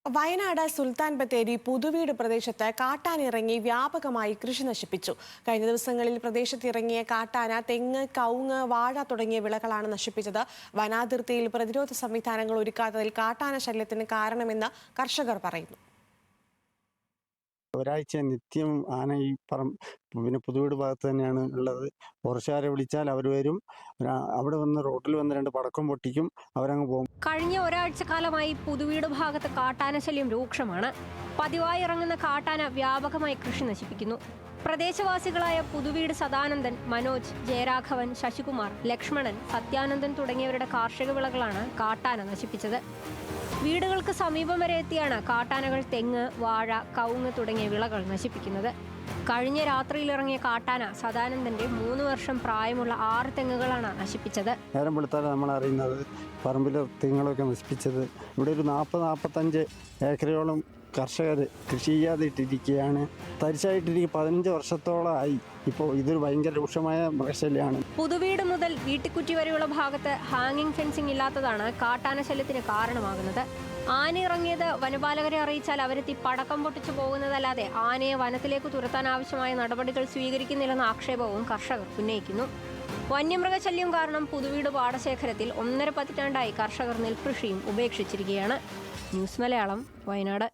വയനാട് സുൽത്താൻ ബത്തേരി പുതുവീട് പ്രദേശത്ത് കാട്ടാനിറങ്ങി വ്യാപകമായി കൃഷി നശിപ്പിച്ചു. കഴിഞ്ഞ ദിവസങ്ങളിൽ പ്രദേശത്തിറങ്ങിയ കാട്ടാന തെങ്ങ്, കവുങ്ങ്, വാഴ തുടങ്ങിയ വിളകളാണ് നശിപ്പിച്ചത്. വനാതിർത്തിയിൽ പ്രതിരോധ സംവിധാനങ്ങൾ ഒരുക്കാത്തതിൽ കാട്ടാന ശല്യത്തിന് കാരണമെന്ന് കർഷകർ പറയുന്നു. ഒരാഴ്ച നിത്യം ആന ഈ പിന്നെ പുതുവീട് ഭാഗത്ത് തന്നെയാണ് ഉള്ളത്. ഫോറസ്റ്റുകാരെ വിളിച്ചാൽ അവർ വരും. അവിടെ വന്ന് റോഡിൽ വന്ന് 2 പടക്കം പൊട്ടിക്കും, അവരങ്ങ് പോകും. കഴിഞ്ഞ ഒരാഴ്ച കാലമായി പുതുവീട് ഭാഗത്ത് കാട്ടാന ശല്യം രൂക്ഷമാണ്. പതിവായി ഇറങ്ങുന്ന കാട്ടാന വ്യാപകമായി കൃഷി നശിപ്പിക്കുന്നു. പ്രദേശവാസികളായ പുതുവീട് സദാനന്ദൻ, മനോജ്, ജയരാഘവൻ, ശശികുമാർ, ലക്ഷ്മണൻ, സത്യാനന്ദൻ തുടങ്ങിയവരുടെ കാർഷിക വിളകളാണ് കാട്ടാന നശിപ്പിച്ചത്. വീടുകൾക്ക് സമീപം വരെ എത്തിയാണ് കാട്ടാനകൾ തെങ്ങ്, വാഴ, കവുങ്ങ് തുടങ്ങിയ വിളകൾ നശിപ്പിക്കുന്നത്. കഴിഞ്ഞ രാത്രിയിൽ ഇറങ്ങിയ കാട്ടാന സദാനന്ദന്റെ 3 വർഷം പ്രായമുള്ള 6 തെങ്ങുകളാണ് നശിപ്പിച്ചത്. നേരം വെളുത്താൽ നമ്മൾ അറിയുന്നത് പറമ്പിലെ തെങ്ങുകളൊക്കെ നശിപ്പിച്ചത്. ഇവിടെ ഒരു 40-45 ഏക്കറോളം കർഷകർ കൃഷി ചെയ്യാതെ ഇട്ടിരിക്കുകയാണ്. തരിശായിട്ടിരിക്കുക 15 വർഷത്തോളമായി. ഇപ്പോൾ ഇതൊരു ഭയങ്കര രൂക്ഷമായ മൃഗശല്യമാണ്. പുതുവീട് മുതൽ വീട്ടിക്കുറ്റി വരെയുള്ള ഭാഗത്ത് ഹാങ്ങിങ് ഫെൻസിംഗ് ഇല്ലാത്തതാണ് കാട്ടാന ശല്യത്തിന് കാരണമാകുന്നത്. ആന ഇറങ്ങിയത് വനപാലകരെ അറിയിച്ചാൽ അവരെത്തി പടക്കം പൊട്ടിച്ചു പോകുന്നതല്ലാതെ ആനയെ വനത്തിലേക്ക് തുരത്താൻ ആവശ്യമായ നടപടികൾ സ്വീകരിക്കുന്നില്ലെന്ന ആക്ഷേപവും കർഷകർ ഉന്നയിക്കുന്നു. വന്യമൃഗശല്യം കാരണം പുതുവീട് പാടശേഖരത്തിൽ 1.5 പതിറ്റാണ്ടായി കർഷകർ നെൽകൃഷിയും ഉപേക്ഷിച്ചിരിക്കുകയാണ്. ന്യൂസ് മലയാളം, വയനാട്.